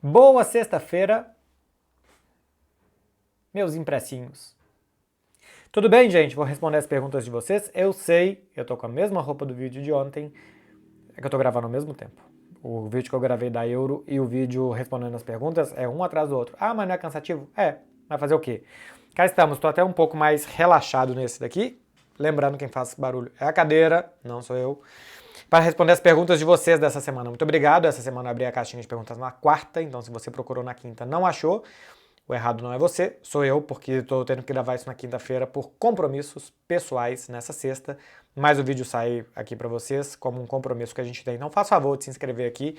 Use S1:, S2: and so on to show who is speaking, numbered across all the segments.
S1: Boa sexta-feira, meus impressinhos. Tudo bem, gente? Vou responder as perguntas de vocês. Eu sei, eu tô com a mesma roupa do vídeo de ontem, é que eu tô gravando ao mesmo tempo. O vídeo que eu gravei da Euro e o vídeo respondendo as perguntas é um atrás do outro. Ah, mas não é cansativo? É, vai fazer o quê? Cá estamos, tô até um pouco mais relaxado nesse daqui. Lembrando, quem faz barulho é a cadeira, não sou eu. Para responder as perguntas de vocês dessa semana. Muito obrigado. Essa semana eu abri a caixinha de perguntas na quarta, então se você procurou na quinta não achou, o errado não é você, sou eu, porque estou tendo que gravar isso na quinta-feira por compromissos pessoais nessa sexta, mas o vídeo sai aqui para vocês como um compromisso que a gente tem. Então faça favor de se inscrever aqui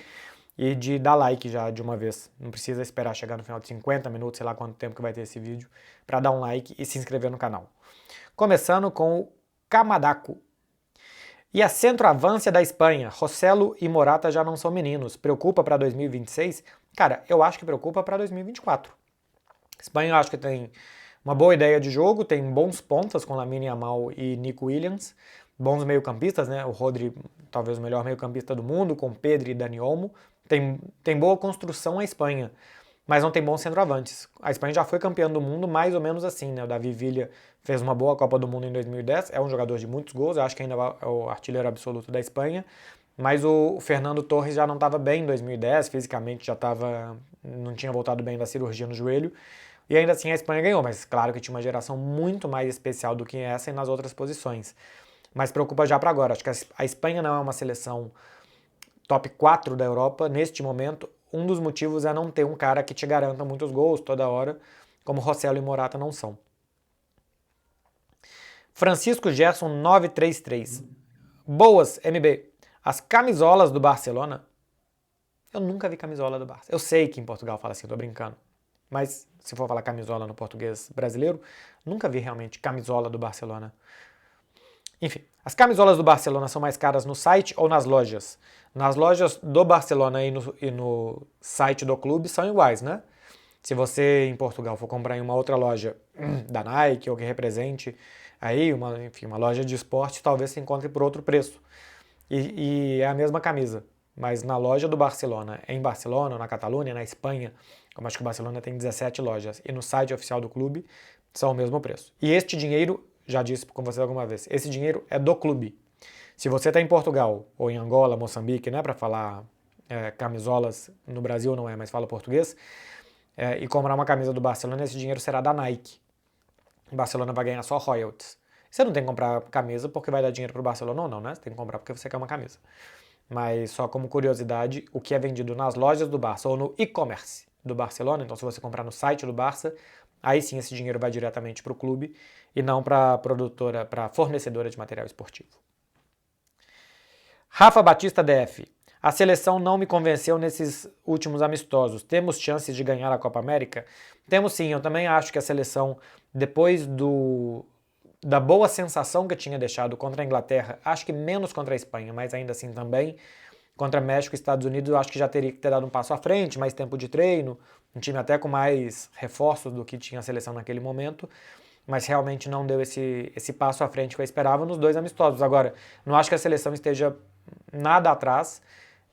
S1: e de dar like já de uma vez. Não precisa esperar chegar no final de 50 minutos, sei lá quanto tempo que vai ter esse vídeo, para dar um like e se inscrever no canal. Começando com o Kamadaku. E a centroavância da Espanha, Rossello e Morata já não são meninos. Preocupa para 2026? Cara, eu acho que preocupa para 2024. A Espanha eu acho que tem uma boa ideia de jogo, tem bons pontas com Lamine Yamal e Nico Williams, bons meio-campistas, né? O Rodri, talvez o melhor meio-campista do mundo, com Pedri e Dani Olmo. Tem boa construção a Espanha, mas não tem bons centroavantes. A Espanha já foi campeã do mundo mais ou menos assim, né? O David Villa fez uma boa Copa do Mundo em 2010, é um jogador de muitos gols, eu acho que ainda é o artilheiro absoluto da Espanha, mas o Fernando Torres já não estava bem em 2010, fisicamente não tinha voltado bem da cirurgia no joelho, e ainda assim a Espanha ganhou, mas claro que tinha uma geração muito mais especial do que essa e nas outras posições. Mas preocupa já para agora, acho que a Espanha não é uma seleção top 4 da Europa neste momento. Um dos motivos é não ter um cara que te garanta muitos gols toda hora, como Rossello e Morata não são. Francisco Gerson 933. Boas, MB. As camisolas do Barcelona. Eu nunca vi camisola do Barça. Eu sei que em Portugal fala assim, eu tô brincando. Mas se for falar camisola no português brasileiro, nunca vi realmente camisola do Barcelona. Enfim, as camisolas do Barcelona são mais caras no site ou nas lojas? Nas lojas do Barcelona e no site do clube são iguais, né? Se você em Portugal for comprar em uma outra loja da Nike ou que represente aí uma loja de esporte, talvez se encontre por outro preço. E é a mesma camisa. Mas na loja do Barcelona, em Barcelona, na Catalunha, na Espanha, como acho que o Barcelona tem 17 lojas, e no site oficial do clube, são o mesmo preço. E este dinheiro, já disse com você alguma vez, esse dinheiro é do clube. Se você está em Portugal, ou em Angola, Moçambique, né, para falar camisolas, no Brasil não é, mas fala português, e comprar uma camisa do Barcelona, esse dinheiro será da Nike. O Barcelona vai ganhar só royalties. Você não tem que comprar camisa porque vai dar dinheiro pro Barcelona ou não, né? Você tem que comprar porque você quer uma camisa. Mas só como curiosidade, o que é vendido nas lojas do Barça ou no e-commerce do Barcelona, então se você comprar no site do Barça, aí sim esse dinheiro vai diretamente para o clube e não para produtora, para fornecedora de material esportivo. Rafa Batista DF. A seleção não me convenceu nesses últimos amistosos. Temos chances de ganhar a Copa América? Temos sim, eu também acho que a seleção, depois da boa sensação que tinha deixado contra a Inglaterra, acho que menos contra a Espanha, mas ainda assim também, contra México e Estados Unidos, eu acho que já teria que ter dado um passo à frente, mais tempo de treino, um time até com mais reforços do que tinha a seleção naquele momento, mas realmente não deu esse passo à frente que eu esperava nos dois amistosos. Agora, não acho que a seleção esteja nada atrás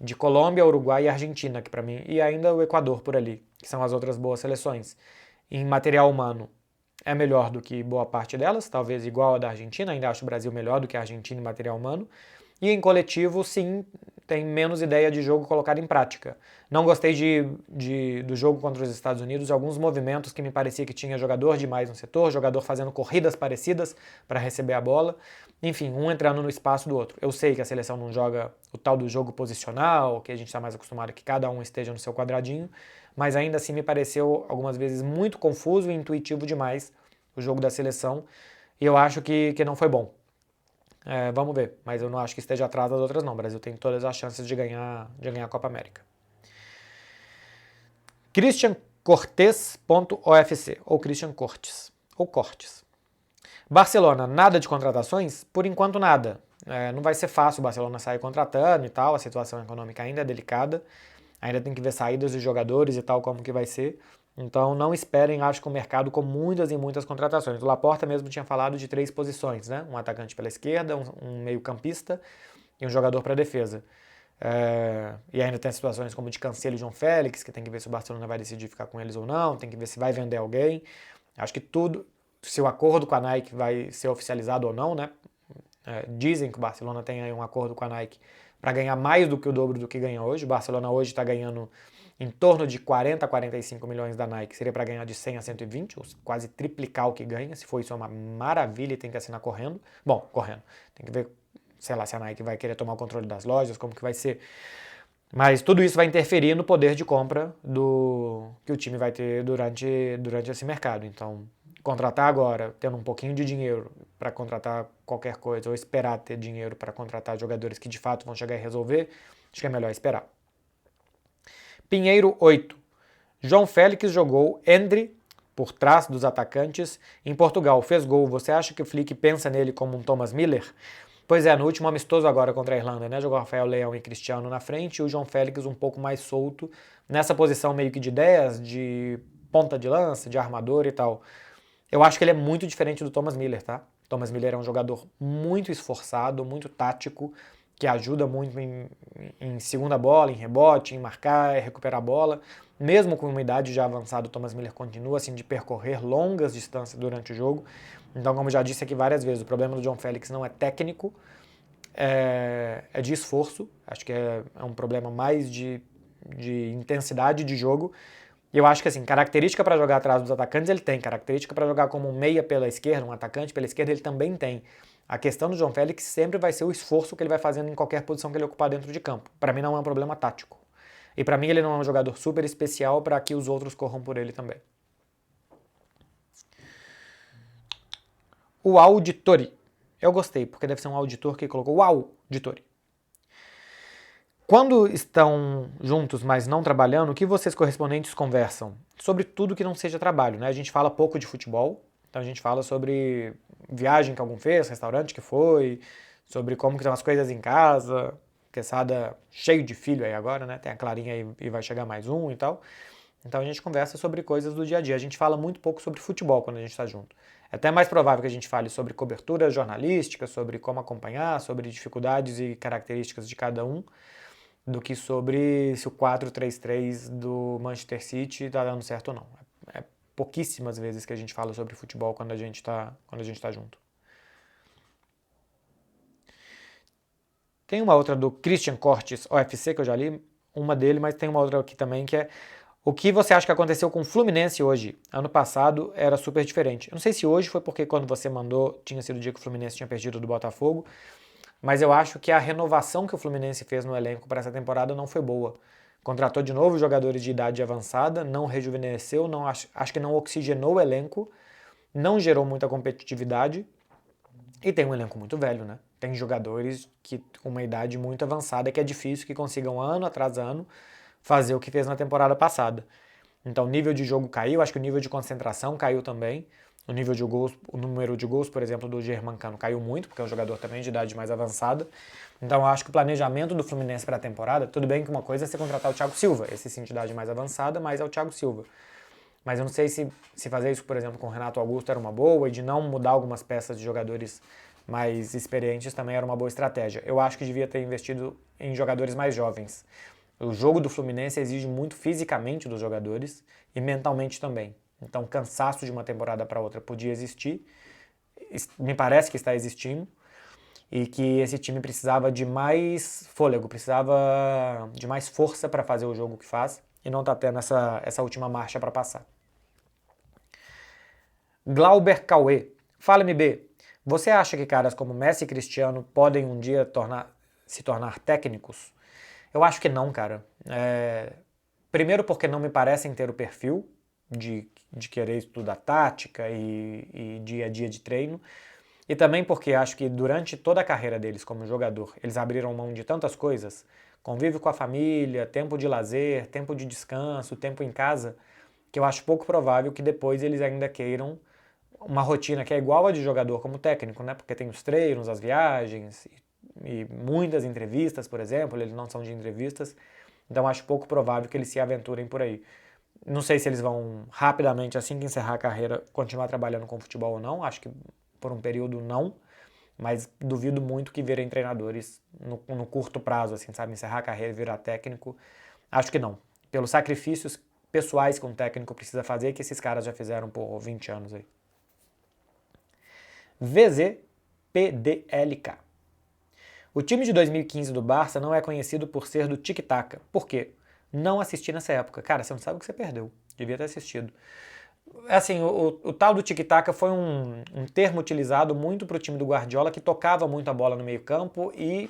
S1: de Colômbia, Uruguai e Argentina, que para mim, e ainda o Equador por ali, que são as outras boas seleções. Em material humano, é melhor do que boa parte delas, talvez igual a da Argentina, ainda acho o Brasil melhor do que a Argentina em material humano. E em coletivo, sim, tem menos ideia de jogo colocada em prática. Não gostei do jogo contra os Estados Unidos, alguns movimentos que me parecia que tinha jogador demais no setor, jogador fazendo corridas parecidas para receber a bola, enfim, um entrando no espaço do outro. Eu sei que a seleção não joga o tal do jogo posicional, que a gente está mais acostumado que cada um esteja no seu quadradinho, mas ainda assim me pareceu algumas vezes muito confuso e intuitivo demais o jogo da seleção, e eu acho que não foi bom. Vamos ver, mas eu não acho que esteja atrás das outras não. O Brasil tem todas as chances de ganhar a Copa América. Christian Cortes.ofc, ou Christian Cortes, ou Cortes. Barcelona, nada de contratações? Por enquanto nada. Não vai ser fácil o Barcelona sair contratando e tal, a situação econômica ainda é delicada, ainda tem que ver saídas de jogadores e tal, como que vai ser. Então não esperem, acho que o mercado com muitas e muitas contratações. O Laporta mesmo tinha falado de 3 posições, né? Um atacante pela esquerda, um meio-campista e um jogador para defesa. E ainda tem situações como de Cancelo e João Félix, que tem que ver se o Barcelona vai decidir ficar com eles ou não, tem que ver se vai vender alguém. Acho que tudo, se o acordo com a Nike vai ser oficializado ou não, né? Dizem que o Barcelona tem aí um acordo com a Nike para ganhar mais do que o dobro do que ganha hoje. O Barcelona hoje está ganhando em torno de 40 a 45 milhões da Nike, seria para ganhar de 100 a 120, ou quase triplicar o que ganha. Se for isso é uma maravilha e tem que assinar correndo. Bom, correndo. Tem que ver, sei lá, se a Nike vai querer tomar o controle das lojas, como que vai ser. Mas tudo isso vai interferir no poder de compra que o time vai ter durante esse mercado. Então, contratar agora, tendo um pouquinho de dinheiro para contratar qualquer coisa, ou esperar ter dinheiro para contratar jogadores que de fato vão chegar e resolver, acho que é melhor esperar. Pinheiro 8. João Félix jogou Endre por trás dos atacantes em Portugal. Fez gol. Você acha que o Flick pensa nele como um Thomas Miller? Pois é, no último amistoso agora contra a Irlanda, né? Jogou Rafael Leão e Cristiano na frente e o João Félix um pouco mais solto nessa posição meio que de 10, de ponta de lança, de armador e tal. Eu acho que ele é muito diferente do Thomas Miller, tá? Thomas Miller é um jogador muito esforçado, muito tático, que ajuda muito em segunda bola, em rebote, em marcar, em recuperar a bola. Mesmo com uma idade já avançada, o Thomas Miller continua assim de percorrer longas distâncias durante o jogo. Então, como já disse aqui várias vezes, o problema do João Félix não é técnico, é de esforço. Acho que é um problema mais de intensidade de jogo. E eu acho que assim, característica para jogar atrás dos atacantes ele tem, característica para jogar como um meia pela esquerda, um atacante pela esquerda ele também tem. A questão do João Félix sempre vai ser o esforço que ele vai fazendo em qualquer posição que ele ocupar dentro de campo. Para mim não é um problema tático. E para mim ele não é um jogador super especial para que os outros corram por ele também. O Auditori. Eu gostei, porque deve ser um auditor que colocou o Auditori. Quando estão juntos, mas não trabalhando, o que vocês correspondentes conversam? Sobre tudo que não seja trabalho, né? A gente fala pouco de futebol, então a gente fala sobre viagem que algum fez, restaurante que foi, sobre como que estão as coisas em casa, Quesada cheio de filho aí agora, né? Tem a Clarinha aí e vai chegar mais um e tal. Então a gente conversa sobre coisas do dia a dia. A gente fala muito pouco sobre futebol quando a gente está junto. É até mais provável que a gente fale sobre cobertura jornalística, sobre como acompanhar, sobre dificuldades e características de cada um, do que sobre se o 4-3-3 do Manchester City está dando certo ou não. É pouquíssimas vezes que a gente fala sobre futebol quando a gente tá junto. Tem uma outra do Christian Cortes, OFC, que eu já li, uma dele, mas tem uma outra aqui também que é: o que você acha que aconteceu com o Fluminense hoje? Ano passado era super diferente. Eu não sei se hoje foi porque quando você mandou tinha sido o dia que o Fluminense tinha perdido do Botafogo, mas eu acho que a renovação que o Fluminense fez no elenco para essa temporada não foi boa. Contratou de novo jogadores de idade avançada, não rejuvenesceu, acho que não oxigenou o elenco, não gerou muita competitividade e tem um elenco muito velho, né? Tem jogadores com uma idade muito avançada que é difícil que consigam ano atrás ano fazer o que fez na temporada passada. Então o nível de jogo caiu, acho que o nível de concentração caiu também. O nível de gols, o número de gols, por exemplo, do Germancano caiu muito, porque é um jogador também de idade mais avançada. Então eu acho que o planejamento do Fluminense para a temporada, tudo bem que uma coisa é você contratar o Thiago Silva, esse sim de idade mais avançada, mas é o Thiago Silva. Mas eu não sei se fazer isso, por exemplo, com o Renato Augusto era uma boa, e de não mudar algumas peças de jogadores mais experientes também era uma boa estratégia. Eu acho que devia ter investido em jogadores mais jovens. O jogo do Fluminense exige muito fisicamente dos jogadores e mentalmente também. Então, cansaço de uma temporada para outra podia existir, me parece que está existindo, e que esse time precisava de mais fôlego, precisava de mais força para fazer o jogo que faz, e não está tendo essa última marcha para passar. Glauber Cauê. Fala, MB. Você acha que caras como Messi e Cristiano podem um dia se tornar técnicos? Eu acho que não, cara. Primeiro porque não me parecem ter o perfil de querer estudar tática e dia a dia de treino. E também porque acho que durante toda a carreira deles como jogador, eles abriram mão de tantas coisas, convívio com a família, tempo de lazer, tempo de descanso, tempo em casa, que eu acho pouco provável que depois eles ainda queiram uma rotina que é igual a de jogador como técnico, né? Porque tem os treinos, as viagens e muitas entrevistas, por exemplo, eles não são de entrevistas, então acho pouco provável que eles se aventurem por aí. Não sei se eles vão rapidamente, assim que encerrar a carreira, continuar trabalhando com futebol ou não, acho que por um período não, mas duvido muito que virem treinadores no curto prazo, assim, sabe? Encerrar a carreira e virar técnico. Acho que não. Pelos sacrifícios pessoais que um técnico precisa fazer, que esses caras já fizeram por 20 anos aí. VZPDLK. O time de 2015 do Barça não é conhecido por ser do tic-tac. Por quê? Não assisti nessa época. Cara, você não sabe o que você perdeu. Devia ter assistido. Assim, o tal do tic-tac foi um termo utilizado muito para o time do Guardiola, que tocava muito a bola no meio campo e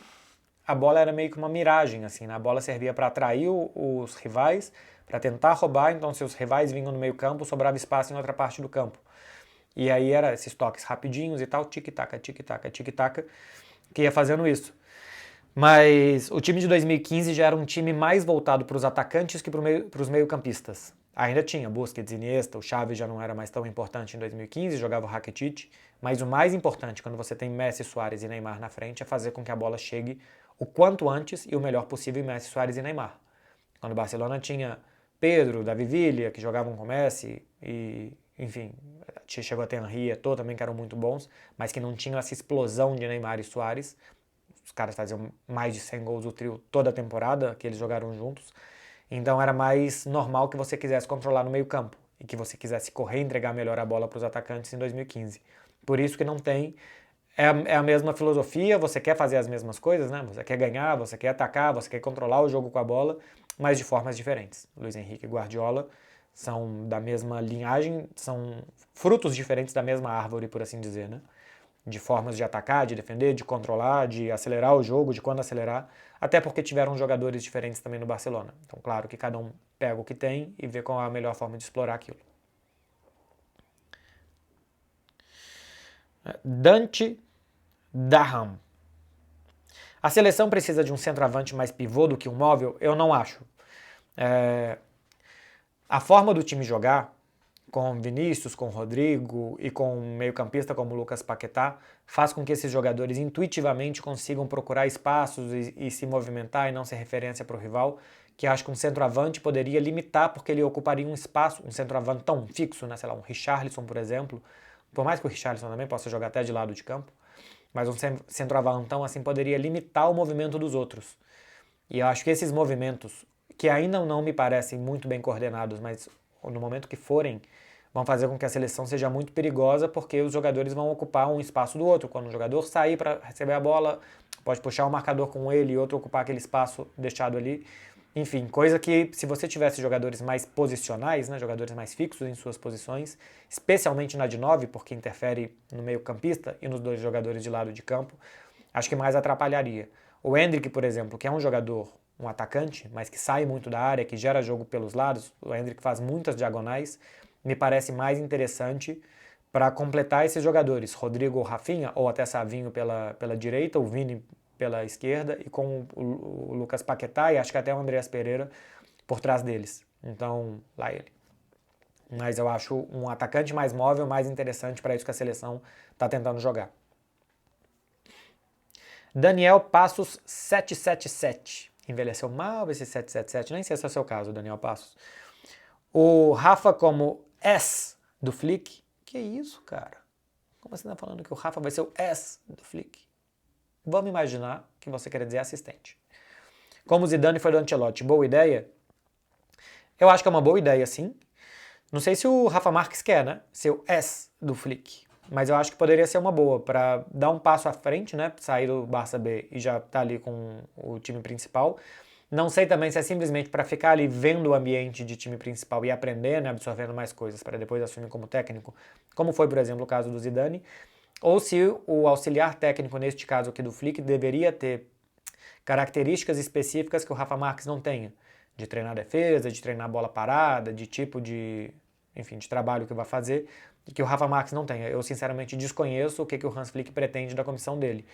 S1: a bola era meio que uma miragem, assim, né? A bola servia para atrair os rivais, para tentar roubar, então se os rivais vinham no meio campo, sobrava espaço em outra parte do campo. E aí era esses toques rapidinhos e tal, tic-tac, tic-tac, tic-tac, que ia fazendo isso. Mas o time de 2015 já era um time mais voltado para os atacantes que para os meio-campistas. Ainda tinha Busquets, Iniesta, o Xavi já não era mais tão importante em 2015, jogava o Rakitic, mas o mais importante quando você tem Messi, Suárez e Neymar na frente é fazer com que a bola chegue o quanto antes e o melhor possível em Messi, Suárez e Neymar. Quando o Barcelona tinha Pedro, Davi Villa, que jogavam com Messi, e enfim, chegou a ter Henry e Eto'o também, que eram muito bons, mas que não tinham essa explosão de Neymar e Suárez. Os caras faziam mais de 100 gols o trio toda a temporada que eles jogaram juntos. Então era mais normal que você quisesse controlar no meio campo e que você quisesse correr e entregar melhor a bola para os atacantes em 2015. Por isso que não tem... É a mesma filosofia, você quer fazer as mesmas coisas, né? Você quer ganhar, você quer atacar, você quer controlar o jogo com a bola, mas de formas diferentes. Luiz Henrique e Guardiola são da mesma linhagem, são frutos diferentes da mesma árvore, por assim dizer, né? De formas de atacar, de defender, de controlar, de acelerar o jogo, de quando acelerar, até porque tiveram jogadores diferentes também no Barcelona. Então, claro que cada um pega o que tem e vê qual é a melhor forma de explorar aquilo. Dante Daham. A seleção precisa de um centroavante mais pivô do que um móvel? Eu não acho. A forma do time jogar, com Vinícius, com Rodrigo e com um meio-campista como Lucas Paquetá, faz com que esses jogadores intuitivamente consigam procurar espaços e se movimentar e não ser referência para o rival, que acho que um centroavante poderia limitar porque ele ocuparia um espaço, um centroavante tão fixo, né, sei lá, um Richarlison, por exemplo, por mais que o Richarlison também possa jogar até de lado de campo, mas um centroavantão assim poderia limitar o movimento dos outros. E eu acho que esses movimentos, que ainda não me parecem muito bem coordenados, mas no momento que forem, vão fazer com que a seleção seja muito perigosa, porque os jogadores vão ocupar um espaço do outro. Quando o jogador sair para receber a bola, pode puxar o marcador com ele e outro ocupar aquele espaço deixado ali. Enfim, coisa que se você tivesse jogadores mais posicionais, né, jogadores mais fixos em suas posições, especialmente na de 9, porque interfere no meio-campista e nos dois jogadores de lado de campo, acho que mais atrapalharia. O Endrick, por exemplo, que é um jogador, um atacante, mas que sai muito da área, que gera jogo pelos lados, o Endrick faz muitas diagonais, me parece mais interessante para completar esses jogadores, Rodrigo ou Rafinha, ou até Savinho pela direita, o Vini pela esquerda, e com o Lucas Paquetá e acho que até o Andreas Pereira por trás deles. Então, lá ele. Mas eu acho um atacante mais móvel, mais interessante para isso que a seleção está tentando jogar. Daniel Passos 777. Envelheceu mal esse 777, nem sei se é o seu caso, Daniel Passos. O Rafa como S do Flick. Que isso, cara? Como você está falando que o Rafa vai ser o S do Flick? Vamos imaginar que você quer dizer assistente. Como o Zidane foi do Ancelotti, boa ideia? Eu acho que é uma boa ideia, sim. Não sei se o Rafa Marques quer, né? Ser o S do Flick. Mas eu acho que poderia ser uma boa para dar um passo à frente, né? Sair do Barça B e já tá ali com o time principal. Não sei também se é simplesmente para ficar ali vendo o ambiente de time principal e aprendendo, né, absorvendo mais coisas para depois assumir como técnico, como foi, por exemplo, o caso do Zidane, ou se o auxiliar técnico, neste caso aqui do Flick, deveria ter características específicas que o Rafa Marques não tenha, de treinar defesa, de treinar bola parada, de tipo de, enfim, de trabalho que vai fazer, que o Rafa Marques não tenha. Eu, sinceramente, desconheço o que o Hans Flick pretende da comissão dele.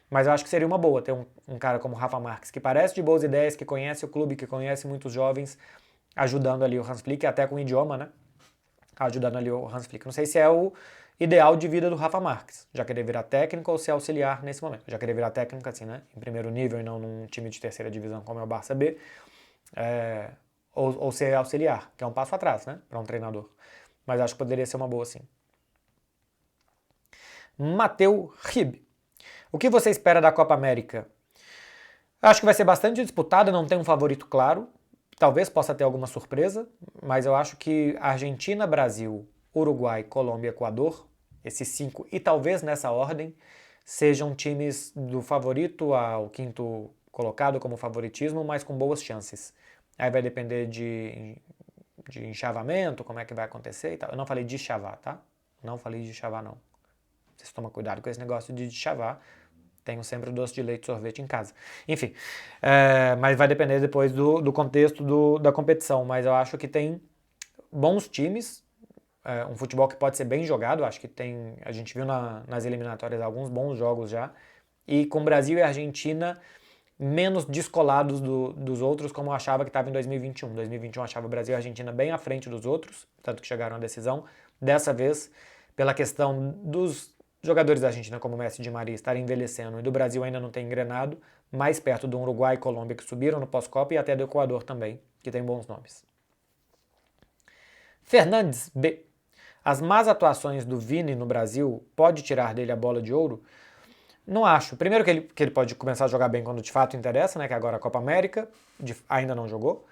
S1: Mas eu acho que seria uma boa ter um cara como o Rafa Marques, que parece de boas ideias, que conhece o clube, que conhece muitos jovens, ajudando ali o Hans Flick, até com o idioma, né? Ajudando ali o Hans Flick. Não sei se é o ideal de vida do Rafa Marques, já querer virar técnico ou ser auxiliar nesse momento. Já querer virar técnico assim, né? Em primeiro nível e não num time de terceira divisão como é o Barça B. Ou ser auxiliar, que é um passo atrás, né? Para um treinador. Mas acho que poderia ser uma boa sim. Mateu Rib. O que você espera da Copa América? Acho que vai ser bastante disputada, não tem um favorito claro. Talvez possa ter alguma surpresa, mas eu acho que Argentina, Brasil, Uruguai, Colômbia e Equador, esses 5, e talvez nessa ordem, sejam times do favorito ao quinto colocado como favoritismo, mas com boas chances. Aí vai depender de enxavamento, como é que vai acontecer e tal. Eu não falei de chavar, tá? Não falei de chavar, não. Vocês tomam cuidado com esse negócio de chavar. Tenho sempre o doce de leite e sorvete em casa. Enfim, mas vai depender depois do contexto da competição. Mas eu acho que tem bons times, um futebol que pode ser bem jogado. Acho que tem, a gente viu nas eliminatórias alguns bons jogos já. E com Brasil e Argentina menos descolados dos outros, como eu achava que estava em 2021. 2021 eu achava o Brasil e a Argentina bem à frente dos outros, tanto que chegaram à decisão. Dessa vez, pela questão dos jogadores da Argentina, como Messi e Di Maria, estarem envelhecendo e do Brasil ainda não tem engrenado, mais perto do Uruguai e Colômbia, que subiram no pós-Copa, e até do Equador também, que tem bons nomes. Fernandes B. As más atuações do Vini no Brasil pode tirar dele a bola de ouro? Não acho. Primeiro que ele pode começar a jogar bem quando de fato interessa, né? Que agora a Copa América, ainda não jogou.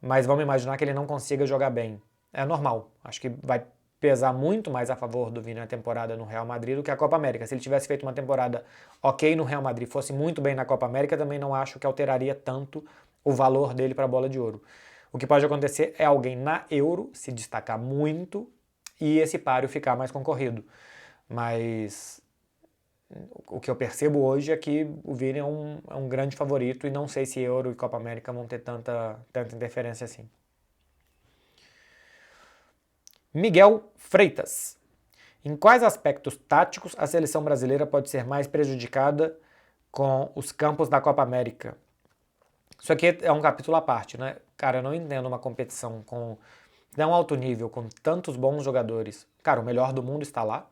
S1: Mas vamos imaginar que ele não consiga jogar bem. É normal. Acho que vai pesar muito mais a favor do Vini na temporada no Real Madrid do que a Copa América. Se ele tivesse feito uma temporada ok no Real Madrid, fosse muito bem na Copa América, também não acho que alteraria tanto o valor dele para a bola de ouro. O que pode acontecer é alguém na Euro se destacar muito e esse páreo ficar mais concorrido. Mas o que eu percebo hoje é que o Vini é um grande favorito e não sei se Euro e Copa América vão ter tanta interferência assim. Miguel Freitas. Em quais aspectos táticos a seleção brasileira pode ser mais prejudicada com os campos da Copa América? Isso aqui é um capítulo à parte, né? Cara, eu não entendo uma competição com tão alto nível, com tantos bons jogadores. Cara, o melhor do mundo está lá.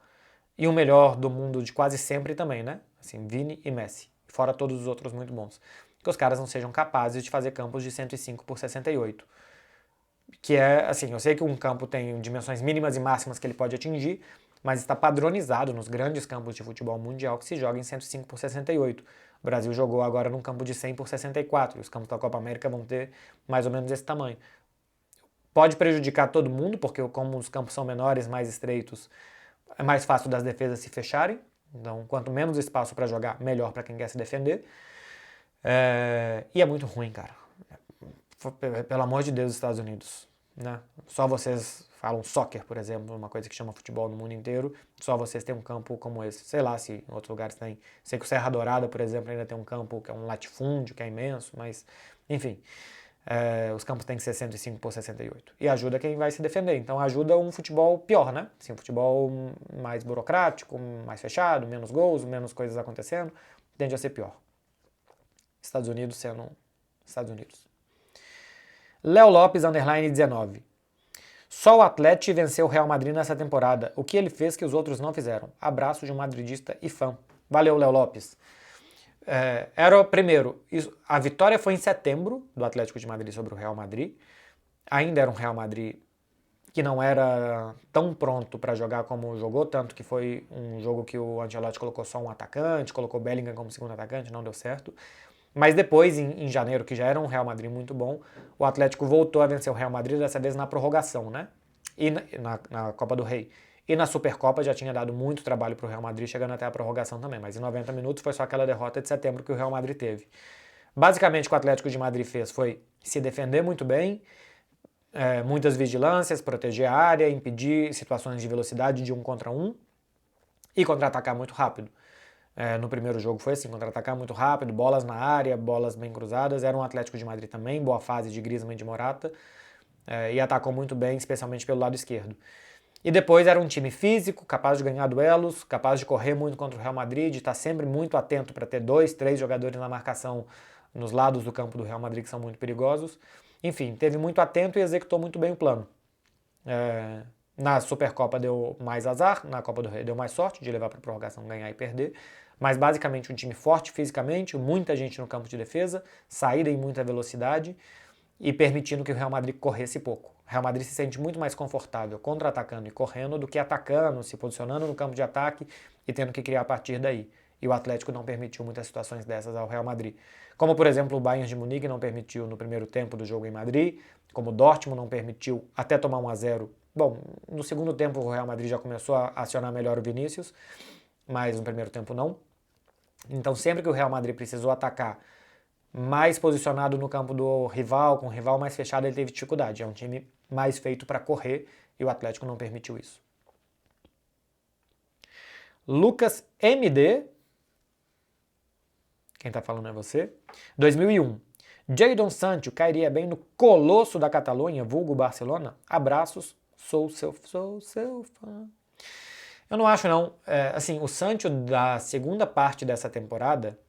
S1: E o melhor do mundo de quase sempre também, né? Assim, Vini e Messi. Fora todos os outros muito bons. Que os caras não sejam capazes de fazer campos de 105 por 68. Que é, assim, eu sei que um campo tem dimensões mínimas e máximas que ele pode atingir, mas está padronizado nos grandes campos de futebol mundial que se joga em 105 por 68. O Brasil jogou agora num campo de 100 por 64, e os campos da Copa América vão ter mais ou menos esse tamanho. Pode prejudicar todo mundo, porque como os campos são menores, mais estreitos, é mais fácil das defesas se fecharem. Então, quanto menos espaço para jogar, melhor para quem quer se defender. E é muito ruim, cara. Pelo amor de Deus, Estados Unidos. Né? Só vocês falam soccer, por exemplo, uma coisa que chama futebol no mundo inteiro. Só vocês têm um campo como esse. Sei lá se em outros lugares tem. Sei que o Serra Dourada, por exemplo, ainda tem um campo que é um latifúndio, que é imenso, mas enfim. Os campos têm que ser 105 por 68. E ajuda quem vai se defender. Então ajuda um futebol pior, né? Assim, um futebol mais burocrático, mais fechado, menos gols, menos coisas acontecendo. Tende a ser pior. Estados Unidos sendo Estados Unidos. Léo Lopes, underline 19. Só o Atlético venceu o Real Madrid nessa temporada. O que ele fez que os outros não fizeram? Abraço de um madridista e fã. Valeu, Léo Lopes. Era, primeiro, a vitória foi em setembro do Atlético de Madrid sobre o Real Madrid. Ainda era um Real Madrid que não era tão pronto para jogar como jogou, tanto que foi um jogo que o Ancelotti colocou só um atacante, colocou Bellingham como segundo atacante, não deu certo. Mas depois, em janeiro, que já era um Real Madrid muito bom, o Atlético voltou a vencer o Real Madrid, dessa vez na prorrogação, né? E na Copa do Rei. E na Supercopa já tinha dado muito trabalho para o Real Madrid, chegando até a prorrogação também. Mas em 90 minutos foi só aquela derrota de setembro que o Real Madrid teve. Basicamente o que o Atlético de Madrid fez foi se defender muito bem, muitas vigilâncias, proteger a área, impedir situações de velocidade de 1 contra 1 e contra-atacar muito rápido. No primeiro jogo foi assim, contra-atacar muito rápido, bolas na área, bolas bem cruzadas. Era um Atlético de Madrid também, boa fase de Griezmann e de Morata. E atacou muito bem, especialmente pelo lado esquerdo. E depois era um time físico, capaz de ganhar duelos, capaz de correr muito contra o Real Madrid, de estar sempre muito atento para ter 2, 3 jogadores na marcação nos lados do campo do Real Madrid que são muito perigosos. Enfim, teve muito atento e executou muito bem o plano. Na Supercopa deu mais azar, na Copa do Rei deu mais sorte de levar para a prorrogação, ganhar e perder. Mas basicamente um time forte fisicamente, muita gente no campo de defesa, saída em muita velocidade e permitindo que o Real Madrid corresse pouco. O Real Madrid se sente muito mais confortável contra-atacando e correndo do que atacando, se posicionando no campo de ataque e tendo que criar a partir daí. e o Atlético não permitiu muitas situações dessas ao Real Madrid. Como, por exemplo, o Bayern de Munique não permitiu no primeiro tempo do jogo em Madrid, como o Dortmund não permitiu até tomar 1-0. Bom, no segundo tempo o Real Madrid já começou a acionar melhor o Vinícius, mas no primeiro tempo não. Então sempre que o Real Madrid precisou atacar mais posicionado no campo do rival, com o rival mais fechado, ele teve dificuldade. É um time mais feito para correr e o Atlético não permitiu isso. Lucas MD, quem tá falando é você, 2001. Jadon Sancho cairia bem no colosso da Catalunha, vulgo Barcelona? Abraços, sou seu fã. Eu não acho não. Assim, o Sancho da segunda parte dessa temporada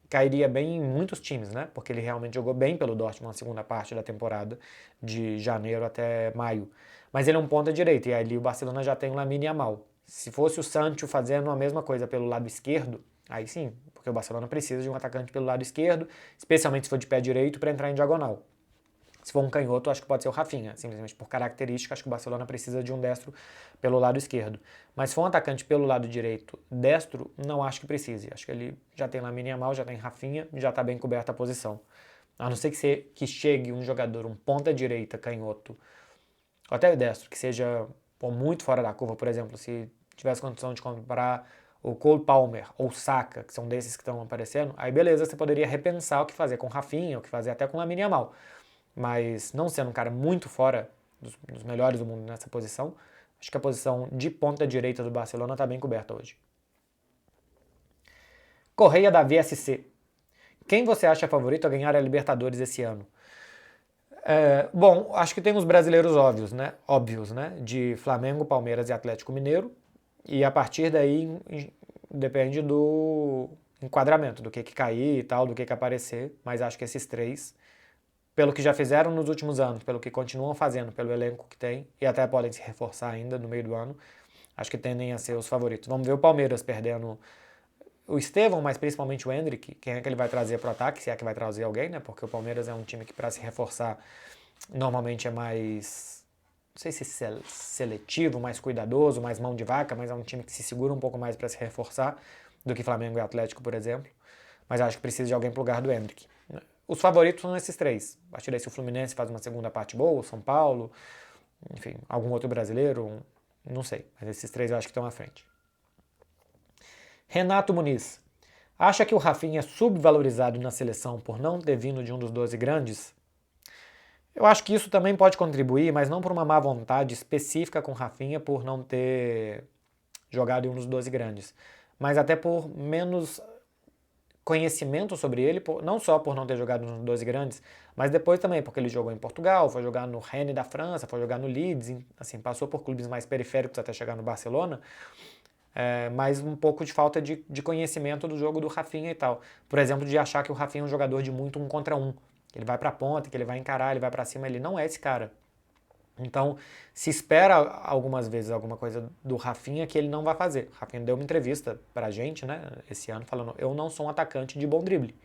S1: cairia bem em muitos times, né? Porque ele realmente jogou bem pelo Dortmund na segunda parte da temporada, de janeiro até maio. Mas ele é um ponta direita e ali o Barcelona já tem o Lamine Yamal. Se fosse o Sancho fazendo a mesma coisa pelo lado esquerdo, aí sim, porque o Barcelona precisa de um atacante pelo lado esquerdo, especialmente se for de pé direito, para entrar em diagonal. Se for um canhoto, acho que pode ser o Rafinha. Simplesmente por característica, acho que o Barcelona precisa de um destro pelo lado esquerdo. Mas se for um atacante pelo lado direito, destro, não acho que precise. Acho que ele já tem Lamine Yamal, já tem Rafinha, já está bem coberta a posição. A não ser que chegue um jogador, um ponta direita, canhoto, ou até destro, que seja muito fora da curva. Por exemplo, se tivesse condição de comprar o Cole Palmer ou Saka, que são desses que estão aparecendo, aí beleza, você poderia repensar o que fazer com Rafinha, o que fazer até com Lamine Yamal. Mas não sendo um cara muito fora dos melhores do mundo nessa posição, acho que a posição de ponta direita do Barcelona está bem coberta hoje. Correia da VSC. Quem você acha favorito a ganhar a Libertadores esse ano? Bom, acho que tem os brasileiros óbvios, né? De Flamengo, Palmeiras e Atlético Mineiro. E a partir daí depende do enquadramento, do que cair e tal, do que aparecer. Mas acho que esses três, pelo que já fizeram nos últimos anos, pelo que continuam fazendo, pelo elenco que tem, e até podem se reforçar ainda no meio do ano, acho que tendem a ser os favoritos. Vamos ver o Palmeiras perdendo o Estevão, mas principalmente o Endrick, quem é que ele vai trazer para o ataque, se é que vai trazer alguém, né? Porque o Palmeiras é um time que para se reforçar normalmente é mais, não sei se seletivo, mais cuidadoso, mais mão de vaca, mas é um time que se segura um pouco mais para se reforçar do que Flamengo e Atlético, por exemplo. Mas acho que precisa de alguém para o lugar do Endrick. Os favoritos são esses três. A partir daí, se o Fluminense faz uma segunda parte boa, o São Paulo, enfim, algum outro brasileiro, não sei. Mas esses três eu acho que estão à frente. Renato Muniz. Acha que o Rafinha é subvalorizado na seleção por não ter vindo de um dos 12 grandes? Eu acho que isso também pode contribuir, mas não por uma má vontade específica com o Rafinha por não ter jogado em um dos 12 grandes, mas até por menos conhecimento sobre ele, não só por não ter jogado nos 12 grandes, mas depois também porque ele jogou em Portugal, foi jogar no Rennes da França, foi jogar no Leeds, assim, passou por clubes mais periféricos até chegar no Barcelona, mas um pouco de falta de conhecimento do jogo do Rafinha e tal. Por exemplo, de achar que o Rafinha é um jogador de muito 1 contra 1, que ele vai pra ponta, que ele vai encarar, ele vai pra cima, ele não é esse cara. Então, se espera algumas vezes alguma coisa do Rafinha que ele não vai fazer. O Rafinha deu uma entrevista pra gente, né, esse ano, falando: eu não sou um atacante de bom drible.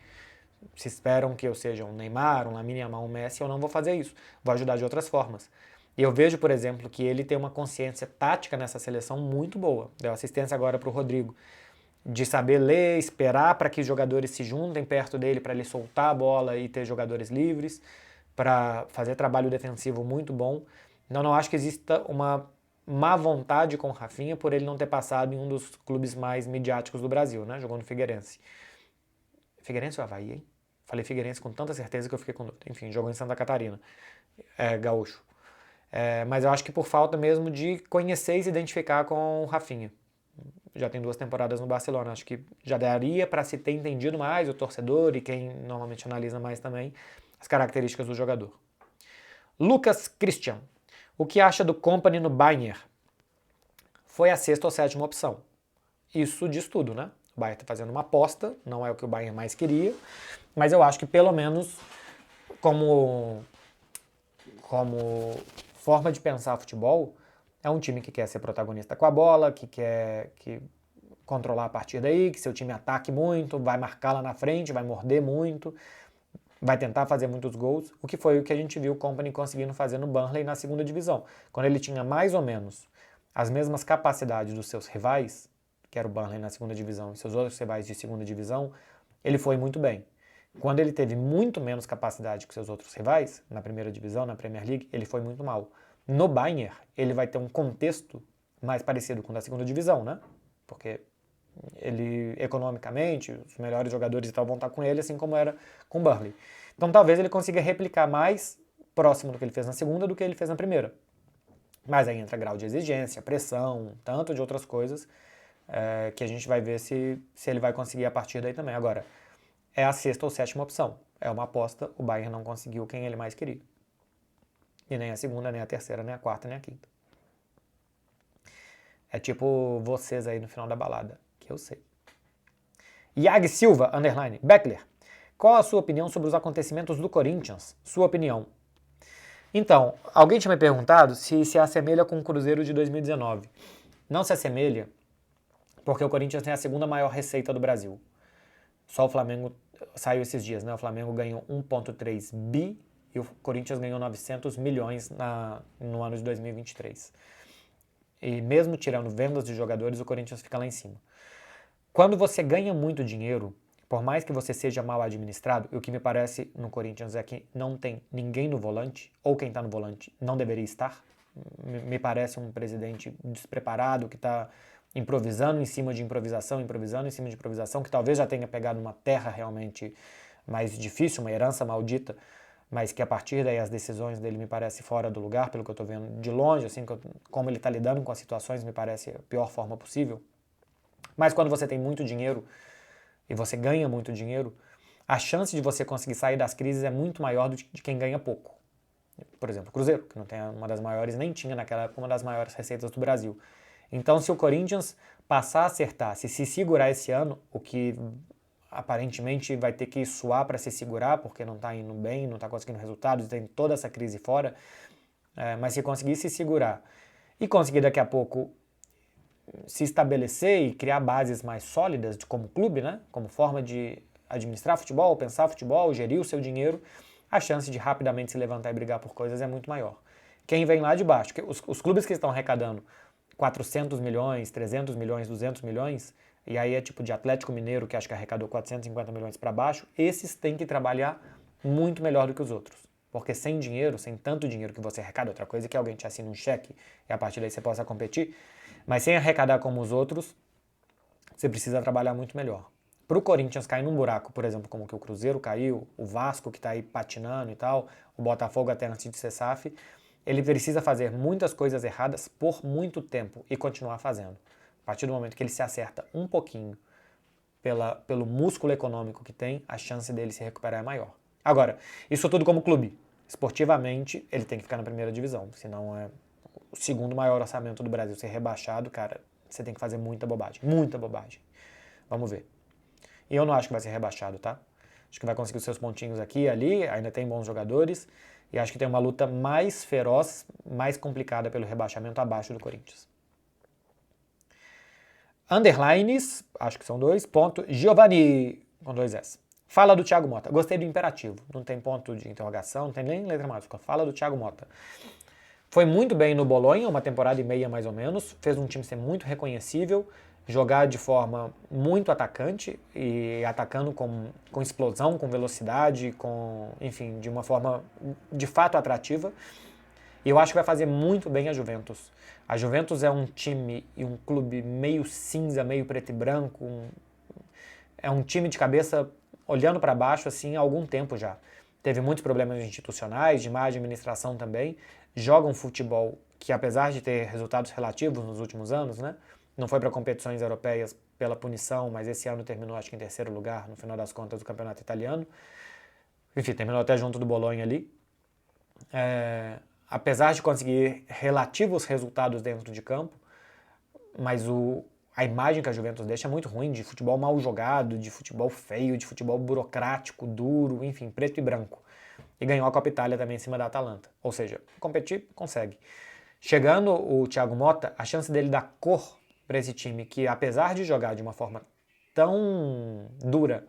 S1: Se esperam que eu seja um Neymar, um Lamine Yamal, um Messi, eu não vou fazer isso. Vou ajudar de outras formas. E eu vejo, por exemplo, que ele tem uma consciência tática nessa seleção muito boa. Deu assistência agora pro Rodrigo. De saber ler, esperar para que os jogadores se juntem perto dele, para ele soltar a bola e ter jogadores livres, para fazer trabalho defensivo muito bom. Então não acho que exista uma má vontade com o Rafinha por ele não ter passado em um dos clubes mais midiáticos do Brasil, né? Jogou no Figueirense. Figueirense ou Avaí, hein? Falei Figueirense com tanta certeza que eu fiquei com dúvida. Enfim, jogou em Santa Catarina. Gaúcho. Mas eu acho que por falta mesmo de conhecer e se identificar com o Rafinha. Já tem 2 temporadas no Barcelona, acho que já daria para se ter entendido mais o torcedor e quem normalmente analisa mais também as características do jogador. Lucas Christian. O que acha do Kompany no Bayern? Foi a 6ª ou 7ª opção. Isso diz tudo, né? O Bayern está fazendo uma aposta, não é o que o Bayern mais queria, mas eu acho que pelo menos como forma de pensar futebol, é um time que quer ser protagonista com a bola, que quer controlar a partida aí, que seu time ataque muito, vai marcar lá na frente, vai morder muito, vai tentar fazer muitos gols, o que foi o que a gente viu o Kompany conseguindo fazer no Burnley na 2ª divisão. Quando ele tinha mais ou menos as mesmas capacidades dos seus rivais, que era o Burnley na segunda divisão, e seus outros rivais de segunda divisão, ele foi muito bem. Quando ele teve muito menos capacidade que seus outros rivais, na primeira divisão, na Premier League, ele foi muito mal. No Bayern, ele vai ter um contexto mais parecido com o da segunda divisão, né? Porque ele, economicamente, os melhores jogadores e tal vão estar com ele, assim como era com o Burnley. Então talvez ele consiga replicar mais próximo do que ele fez na segunda do que ele fez na primeira. Mas aí entra grau de exigência, pressão, tanto de outras coisas, que a gente vai ver se ele vai conseguir a partir daí também. Agora, é a sexta ou sétima opção. É uma aposta, o Bayern não conseguiu quem ele mais queria. E nem a segunda, nem a terceira, nem a quarta, nem a quinta. É tipo vocês aí no final da balada, que eu sei. Yag Silva, underline, Beckler. Qual a sua opinião sobre os acontecimentos do Corinthians? Sua opinião. Então, alguém tinha me perguntado se assemelha com o Cruzeiro de 2019. Não se assemelha, porque o Corinthians tem a segunda maior receita do Brasil. Só o Flamengo saiu esses dias, né? O Flamengo ganhou 1,3 bi e o Corinthians ganhou 900 milhões no ano de 2023. E mesmo tirando vendas de jogadores, o Corinthians fica lá em cima. Quando você ganha muito dinheiro, por mais que você seja mal administrado, e o que me parece no Corinthians é que não tem ninguém no volante, ou quem está no volante não deveria estar. Me parece um presidente despreparado que está improvisando em cima de improvisação, improvisando em cima de improvisação, que talvez já tenha pegado uma terra realmente mais difícil, uma herança maldita, mas que a partir daí as decisões dele me parecem fora do lugar, pelo que eu estou vendo de longe, assim, como ele está lidando com as situações me parece a pior forma possível. Mas quando você tem muito dinheiro e você ganha muito dinheiro, a chance de você conseguir sair das crises é muito maior do que de quem ganha pouco. Por exemplo, o Cruzeiro, que não tem uma das maiores, nem tinha naquela época uma das maiores receitas do Brasil. Então, se o Corinthians passar a acertar, se segurar esse ano, o que aparentemente vai ter que suar para se segurar, porque não está indo bem, não está conseguindo resultados, tem toda essa crise fora, mas se conseguir se segurar e conseguir daqui a pouco se estabelecer e criar bases mais sólidas como clube, né? Como forma de administrar futebol, pensar futebol, gerir o seu dinheiro, a chance de rapidamente se levantar e brigar por coisas é muito maior. Quem vem lá de baixo, os clubes que estão arrecadando 400 milhões, 300 milhões, 200 milhões, e aí é tipo de Atlético Mineiro, que acho que arrecadou 450 milhões para baixo, esses têm que trabalhar muito melhor do que os outros. Porque sem dinheiro, sem tanto dinheiro que você arrecada, outra coisa é que alguém te assina um cheque e a partir daí você possa competir, mas sem arrecadar como os outros, você precisa trabalhar muito melhor. Para o Corinthians cair num buraco, por exemplo, como que o Cruzeiro caiu, o Vasco que está aí patinando e tal, o Botafogo até antes de ser SAF, ele precisa fazer muitas coisas erradas por muito tempo e continuar fazendo. A partir do momento que ele se acerta um pouquinho pelo músculo econômico que tem, a chance dele se recuperar é maior. Agora, isso tudo como clube. Esportivamente, ele tem que ficar na primeira divisão, senão é o segundo maior orçamento do Brasil ser rebaixado, cara, você tem que fazer muita bobagem. Muita bobagem. Vamos ver. E eu não acho que vai ser rebaixado, tá? Acho que vai conseguir os seus pontinhos aqui e ali, ainda tem bons jogadores, e acho que tem uma luta mais feroz, mais complicada pelo rebaixamento abaixo do Corinthians. Underlines, acho que são dois, ponto, Giovanni, com dois S. Fala do Thiago Motta. Gostei do imperativo, não tem ponto de interrogação, não tem nem letra maiúscula. Fala do Thiago Motta. Foi muito bem no Bolonha, uma temporada e meia mais ou menos, fez um time ser muito reconhecível, jogar de forma muito atacante e atacando com explosão, com velocidade, enfim, de uma forma de fato atrativa. E eu acho que vai fazer muito bem a Juventus. A Juventus é um time e um clube meio cinza, meio preto e branco, é um time de cabeça olhando para baixo assim há algum tempo já. Teve muitos problemas institucionais, de má administração também. Joga um futebol que, apesar de ter resultados relativos nos últimos anos, né, não foi para competições europeias pela punição, mas esse ano terminou, acho que em terceiro lugar, no final das contas, do campeonato italiano. Enfim, terminou até junto do Bolonha ali. Apesar de conseguir relativos resultados dentro de campo, mas a imagem que a Juventus deixa é muito ruim, de futebol mal jogado, de futebol feio, de futebol burocrático, duro, enfim, preto e branco. E ganhou a Copa Itália também em cima da Atalanta. Ou seja, competir, consegue. Chegando o Thiago Motta, a chance dele dar cor para esse time, que apesar de jogar de uma forma tão dura,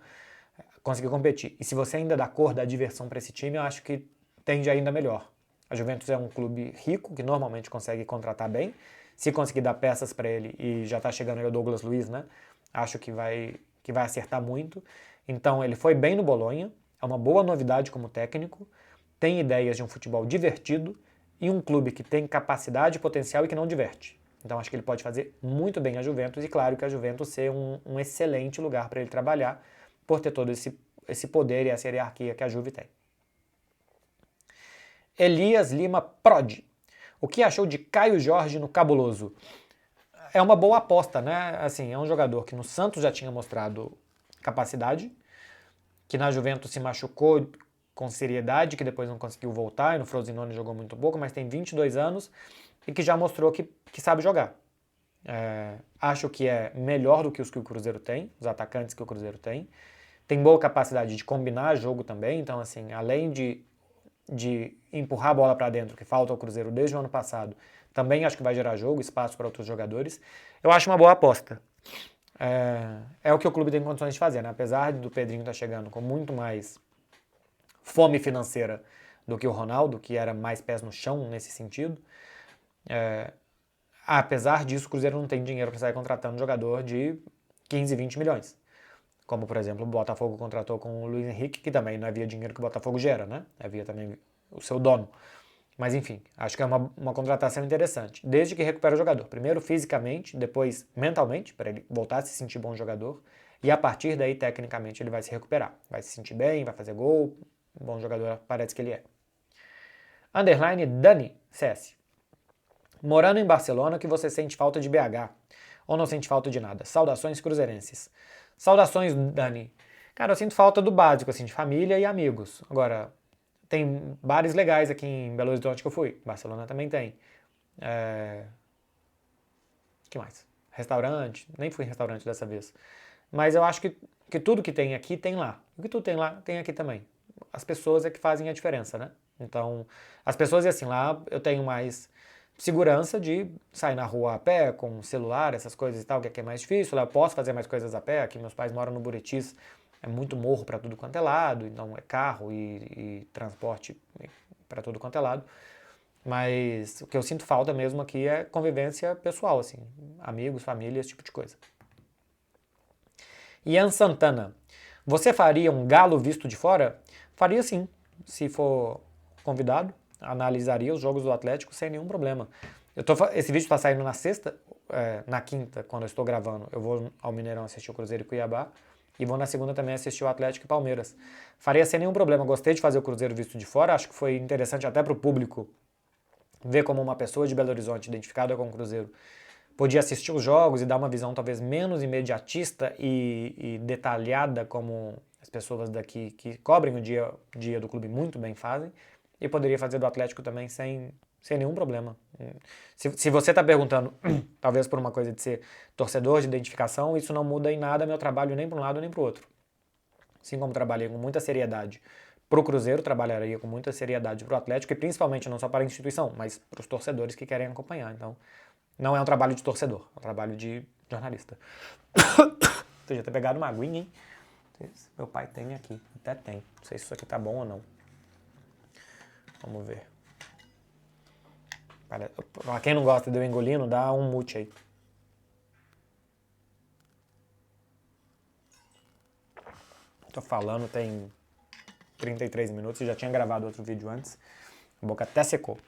S1: conseguir competir. E se você ainda dá cor, dá diversão para esse time, eu acho que tende ainda melhor. A Juventus é um clube rico, que normalmente consegue contratar bem, se conseguir dar peças para ele, e já tá chegando aí o Douglas Luiz, né? Acho que vai acertar muito. Então ele foi bem no Bolonha, é uma boa novidade como técnico, tem ideias de um futebol divertido e um clube que tem capacidade, potencial e que não diverte. Então acho que ele pode fazer muito bem a Juventus, e claro que a Juventus ser um excelente lugar para ele trabalhar, por ter todo esse poder e essa hierarquia que a Juve tem. Elias Lima Prodi. O que achou de Caio Jorge no Cabuloso? É uma boa aposta, né? Assim, é um jogador que no Santos já tinha mostrado capacidade, que na Juventus se machucou com seriedade, que depois não conseguiu voltar, e no Frosinone jogou muito pouco, mas tem 22 anos e que já mostrou que sabe jogar. Acho que é melhor do que os que o Cruzeiro tem, os atacantes que o Cruzeiro tem. Tem boa capacidade de combinar jogo também, então assim, além de empurrar a bola para dentro, que falta ao Cruzeiro desde o ano passado, também acho que vai gerar jogo, espaço para outros jogadores. Eu acho uma boa aposta. É o que o clube tem condições de fazer, né? Apesar do Pedrinho estar chegando com muito mais fome financeira do que o Ronaldo, que era mais pés no chão nesse sentido. Apesar disso, o Cruzeiro não tem dinheiro para sair contratando jogador de 15, 20 milhões. Como, por exemplo, o Botafogo contratou com o Luiz Henrique, que também não havia dinheiro que o Botafogo gera, né? Havia também o seu dono. Mas enfim, acho que é uma contratação interessante. Desde que recupera o jogador. Primeiro fisicamente, depois mentalmente, para ele voltar a se sentir bom jogador. E a partir daí, tecnicamente, ele vai se recuperar. Vai se sentir bem, vai fazer gol. Bom jogador parece que ele é. Underline Dani CS. Morando em Barcelona, que você sente falta de BH? Ou não sente falta de nada? Saudações cruzeirenses. Saudações, Dani. Cara, eu sinto falta do básico, assim, de família e amigos. Agora, tem bares legais aqui em Belo Horizonte que eu fui. Barcelona também tem. Que mais? Restaurante. Nem fui em restaurante dessa vez. Mas eu acho que tudo que tem aqui tem lá. O que tudo tem lá, tem aqui também. As pessoas é que fazem a diferença, né? Então, as pessoas, e assim, lá eu tenho mais segurança de sair na rua a pé, com celular, essas coisas e tal, que aqui é mais difícil. Lá eu posso fazer mais coisas a pé. Aqui meus pais moram no Buritis, é muito morro para tudo quanto é lado, então é carro e transporte para tudo quanto é lado. Mas o que eu sinto falta mesmo aqui é convivência pessoal, assim, amigos, família, esse tipo de coisa. Ian Santana, você faria um galo visto de fora? Faria sim, se for convidado, analisaria os jogos do Atlético sem nenhum problema. Esse vídeo está saindo na sexta, na quinta, quando eu estou gravando, eu vou ao Mineirão assistir o Cruzeiro e Cuiabá, e vou na segunda também assistir o Atlético e Palmeiras. Faria sem nenhum problema, gostei de fazer o Cruzeiro visto de fora, acho que foi interessante até para o público ver como uma pessoa de Belo Horizonte identificada com o Cruzeiro podia assistir os jogos e dar uma visão talvez menos imediatista e detalhada como as pessoas daqui que cobrem o dia do clube muito bem fazem, e poderia fazer do Atlético também sem nenhum problema. Se você está perguntando, talvez por uma coisa de ser torcedor, de identificação, isso não muda em nada meu trabalho nem para um lado nem para o outro. Assim como trabalhei com muita seriedade para o Cruzeiro, trabalharia com muita seriedade para o Atlético, e principalmente não só para a instituição, mas para os torcedores que querem acompanhar. Então, não é um trabalho de torcedor, é um trabalho de jornalista. Podia ter pegado uma aguinha, hein? Meu pai tem aqui, até tem. Não sei se isso aqui tá bom ou não. Vamos ver. Pra quem não gosta de eu engolindo, dá um mute aí. Tô falando tem 33 minutos e já tinha gravado outro vídeo antes. A boca até secou.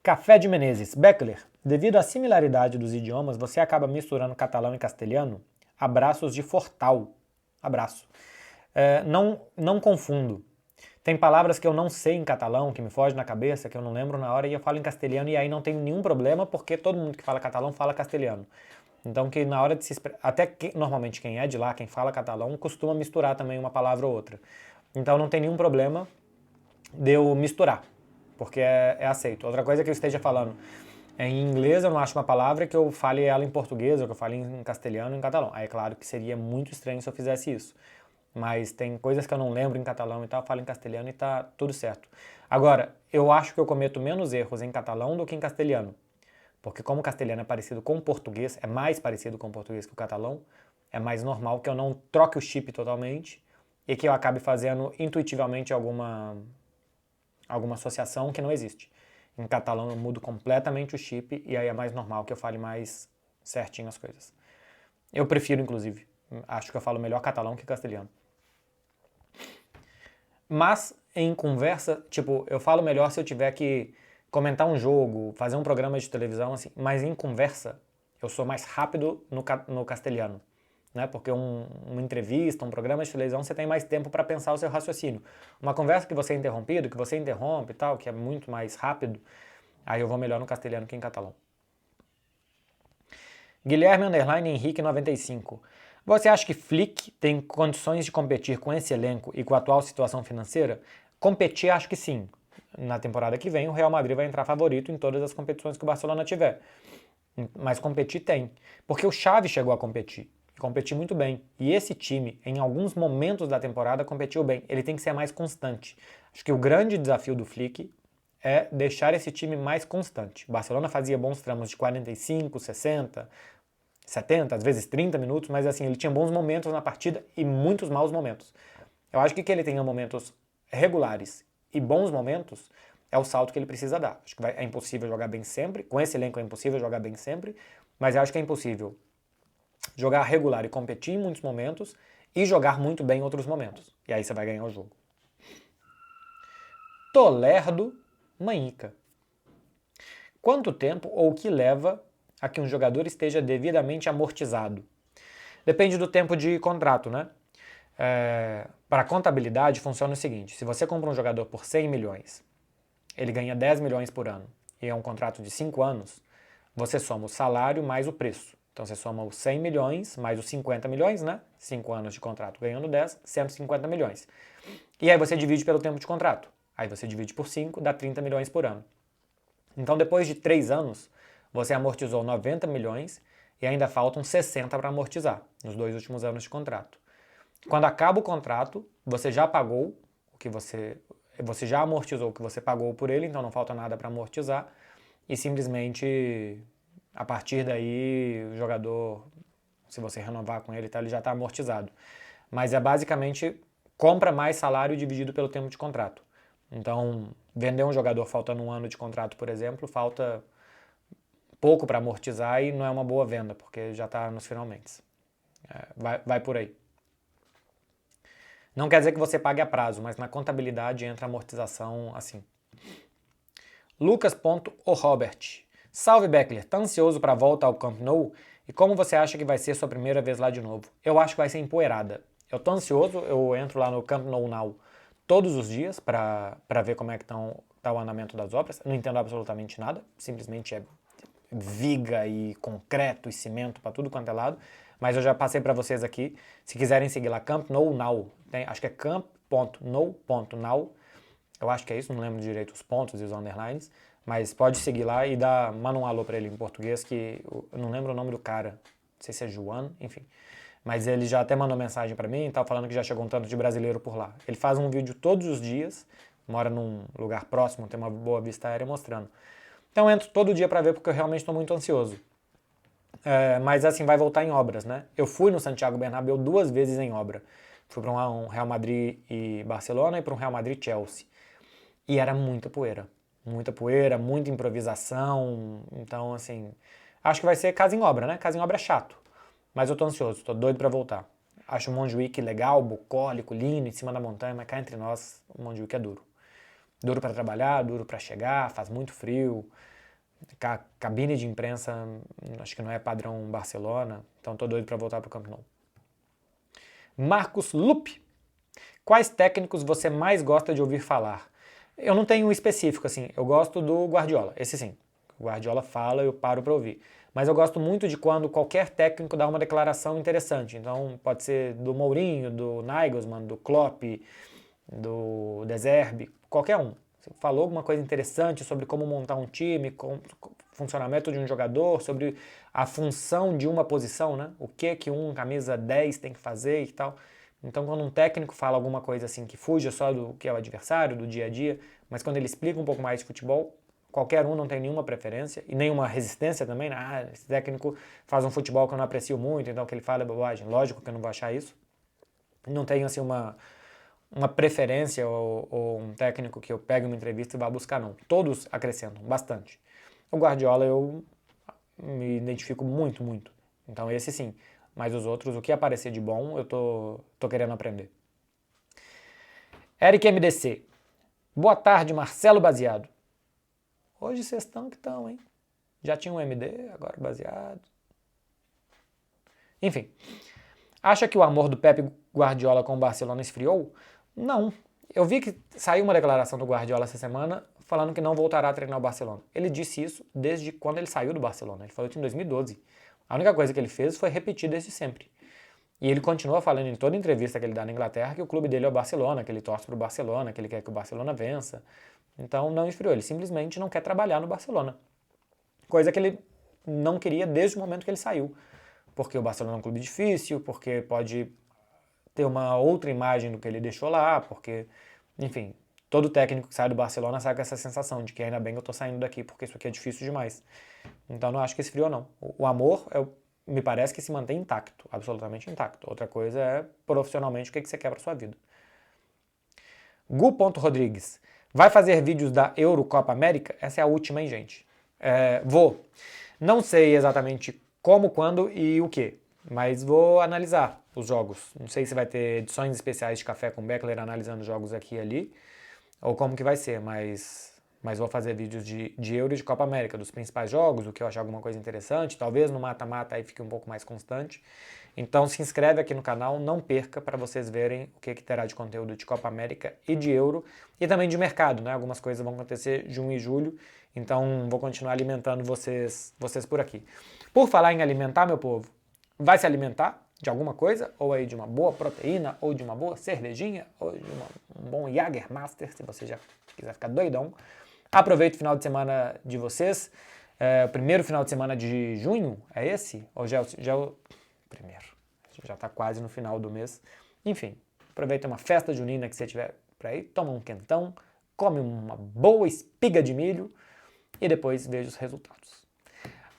S1: Café de Menezes. Beckler, devido à similaridade dos idiomas, você acaba misturando catalão e castelhano? Abraços de Fortal. Abraço. Não confundo. Tem palavras que eu não sei em catalão, que me fogem na cabeça, que eu não lembro na hora, e eu falo em castelhano, e aí não tem nenhum problema, porque todo mundo que fala catalão fala castelhano. Então, que na hora de se expressar, normalmente quem é de lá, quem fala catalão, costuma misturar também uma palavra ou outra. Então não tem nenhum problema de eu misturar, porque é aceito. Outra coisa que eu esteja falando em inglês, eu não acho uma palavra que eu fale ela em português, ou que eu fale em castelhano ou em catalão. Aí é claro que seria muito estranho se eu fizesse isso. Mas tem coisas que eu não lembro em catalão e tal, eu falo em castelhano e tá tudo certo. Agora, eu acho que eu cometo menos erros em catalão do que em castelhano. Porque como o castelhano é parecido com o português, é mais parecido com o português que o catalão, é mais normal que eu não troque o chip totalmente e que eu acabe fazendo intuitivamente alguma associação que não existe. Em catalão eu mudo completamente o chip e aí é mais normal que eu fale mais certinho as coisas. Eu prefiro, inclusive. Acho que eu falo melhor catalão que castelhano. Mas em conversa, tipo, eu falo melhor se eu tiver que comentar um jogo, fazer um programa de televisão, assim. Mas em conversa, eu sou mais rápido no castelhano. Né? Porque uma entrevista, um programa de televisão, você tem mais tempo para pensar o seu raciocínio. Uma conversa que você é interrompido, que você interrompe e tal, que é muito mais rápido, aí eu vou melhor no castelhano que em catalão. Guilherme Henrique 95. Você acha que Flick tem condições de competir com esse elenco e com a atual situação financeira? Competir, acho que sim. Na temporada que vem, o Real Madrid vai entrar favorito em todas as competições que o Barcelona tiver. Mas competir tem. Porque o Xavi chegou a competir. Competir muito bem. E esse time, em alguns momentos da temporada, competiu bem. Ele tem que ser mais constante. Acho que o grande desafio do Flick é deixar esse time mais constante. O Barcelona fazia bons tramos de 45, 60, 70, às vezes 30 minutos, mas assim, ele tinha bons momentos na partida e muitos maus momentos. Eu acho que ele tenha momentos regulares e bons momentos é o salto que ele precisa dar. Acho que é impossível jogar bem sempre, com esse elenco é impossível jogar bem sempre, mas eu acho que é impossível jogar regular e competir em muitos momentos e jogar muito bem em outros momentos. E aí você vai ganhar o jogo. Tolerdo Manhica. Quanto tempo ou o que leva a que um jogador esteja devidamente amortizado? Depende do tempo de contrato, né? Para a contabilidade funciona o seguinte, se você compra um jogador por 100 milhões, ele ganha 10 milhões por ano e é um contrato de 5 anos, você soma o salário mais o preço. Então você soma os 100 milhões mais os 50 milhões, né? 5 anos de contrato ganhando 10, 150 milhões. E aí você divide pelo tempo de contrato. Aí você divide por 5, dá 30 milhões por ano. Então depois de 3 anos, você amortizou 90 milhões e ainda faltam 60 para amortizar, nos 2 últimos anos de contrato. Quando acaba o contrato, você já pagou o que você já amortizou o que você pagou por ele, então não falta nada para amortizar e simplesmente a partir daí o jogador, se você renovar com ele, ele já está amortizado. Mas é basicamente compra mais salário dividido pelo tempo de contrato. Então, vender um jogador faltando 1 ano de contrato, por exemplo, falta pouco para amortizar e não é uma boa venda, porque já está nos finalmente. Vai por aí. Não quer dizer que você pague a prazo, mas na contabilidade entra amortização assim. Lucas.orobert. Salve Beckler, tá ansioso para a volta ao Camp Nou? E como você acha que vai ser sua primeira vez lá de novo? Eu acho que vai ser empoeirada. Eu tô ansioso, eu entro lá no Camp Nou Now todos os dias para ver como é que tá o andamento das obras. Não entendo absolutamente nada, simplesmente é viga e concreto e cimento para tudo quanto é lado. Mas eu já passei para vocês aqui. Se quiserem seguir lá, Camp Nou Now, acho que é camp.nou.now. Eu acho que é isso, não lembro direito os pontos e os underlines. Mas pode seguir lá e manda um alô para ele em português, que eu não lembro o nome do cara. Não sei se é João, enfim. Mas ele já até mandou mensagem para mim e tal, falando que já chegou um tanto de brasileiro por lá. Ele faz um vídeo todos os dias, mora num lugar próximo, tem uma boa vista aérea mostrando. Então eu entro todo dia para ver porque eu realmente estou muito ansioso. Mas assim, vai voltar em obras, né? Eu fui no Santiago Bernabéu 2 vezes em obra. Fui para um Real Madrid e Barcelona e para um Real Madrid e Chelsea. E era muita poeira, muita improvisação. Então, assim, acho que vai ser casa em obra, né? Casa em obra é chato. Mas eu tô ansioso, tô doido para voltar. Acho o Montjuic legal, bucólico, lindo, em cima da montanha, mas cá entre nós, o Montjuic é duro. Duro para trabalhar, duro para chegar, faz muito frio. Cabine de imprensa, acho que não é padrão Barcelona, então tô doido para voltar pro Camp Nou. Marcos Lupe. Quais técnicos você mais gosta de ouvir falar? Eu não tenho um específico, assim, eu gosto do Guardiola, esse sim. O Guardiola fala, eu paro para ouvir. Mas eu gosto muito de quando qualquer técnico dá uma declaração interessante. Então pode ser do Mourinho, do Nagelsmann, do Klopp, do De Zerbi, qualquer um. Falou alguma coisa interessante sobre como montar um time, o funcionamento de um jogador, sobre a função de uma posição, né? O que um camisa 10 tem que fazer e tal. Então, quando um técnico fala alguma coisa assim que fuja só do que é o adversário, do dia a dia, mas quando ele explica um pouco mais de futebol, qualquer um não tem nenhuma preferência e nenhuma resistência também. Né? Esse técnico faz um futebol que eu não aprecio muito, então o que ele fala é bobagem. Lógico que eu não vou achar isso. Não tenho assim uma preferência ou um técnico que eu pegue uma entrevista e vá buscar, não. Todos acrescentam bastante. O Guardiola eu me identifico muito, muito. Então esse sim. Mas os outros, o que aparecer de bom, eu tô querendo aprender. Eric MDC. Boa tarde, Marcelo Baseado. Hoje vocês estão que estão, hein? Já tinha um MD, agora baseado. Enfim. Acha que o amor do Pep Guardiola com o Barcelona esfriou? Não. Eu vi que saiu uma declaração do Guardiola essa semana falando que não voltará a treinar o Barcelona. Ele disse isso desde quando ele saiu do Barcelona. Ele falou isso em 2012. A única coisa que ele fez foi repetir desde sempre. E ele continua falando em toda entrevista que ele dá na Inglaterra que o clube dele é o Barcelona, que ele torce pro Barcelona, que ele quer que o Barcelona vença. Então não esfriou, ele simplesmente não quer trabalhar no Barcelona. Coisa que ele não queria desde o momento que ele saiu. Porque o Barcelona é um clube difícil, porque pode ter uma outra imagem do que ele deixou lá, porque, enfim, todo técnico que sai do Barcelona sai com essa sensação de que ainda bem que eu tô saindo daqui, porque isso aqui é difícil demais. Então não acho que esfriou, não. O amor, me parece que se mantém intacto, absolutamente intacto. Outra coisa é, profissionalmente, o que você quer pra sua vida. Gu.Rodrigues. Vai fazer vídeos da Eurocopa América? Essa é a última, hein, gente? Vou. Não sei exatamente como, quando e o que, mas vou analisar os jogos. Não sei se vai ter edições especiais de Café com Beckler analisando jogos aqui e ali, ou como que vai ser, mas vou fazer vídeos de Euro e de Copa América, dos principais jogos, o que eu achar alguma coisa interessante, talvez no mata-mata aí fique um pouco mais constante. Então se inscreve aqui no canal, não perca para vocês verem o que terá de conteúdo de Copa América e de Euro, e também de mercado, né? Algumas coisas vão acontecer junho e julho, então vou continuar alimentando vocês por aqui. Por falar em alimentar, meu povo, vai se alimentar de alguma coisa, ou aí de uma boa proteína, ou de uma boa cervejinha, ou de um bom Jägermaster, se você já quiser ficar doidão. Aproveite o final de semana de vocês. O primeiro final de semana de junho é esse? Ou já é o primeiro? Já está quase no final do mês. Enfim, aproveita uma festa junina que você tiver por aí, toma um quentão, come uma boa espiga de milho e depois veja os resultados.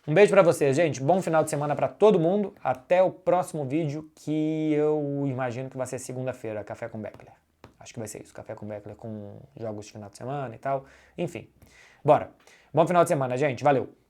S1: Um beijo pra vocês, gente. Bom final de semana pra todo mundo. Até o próximo vídeo, que eu imagino que vai ser segunda-feira, Café com Beckler. Acho que vai ser isso, Café com Beckler com jogos de final de semana e tal. Enfim, bora. Bom final de semana, gente. Valeu!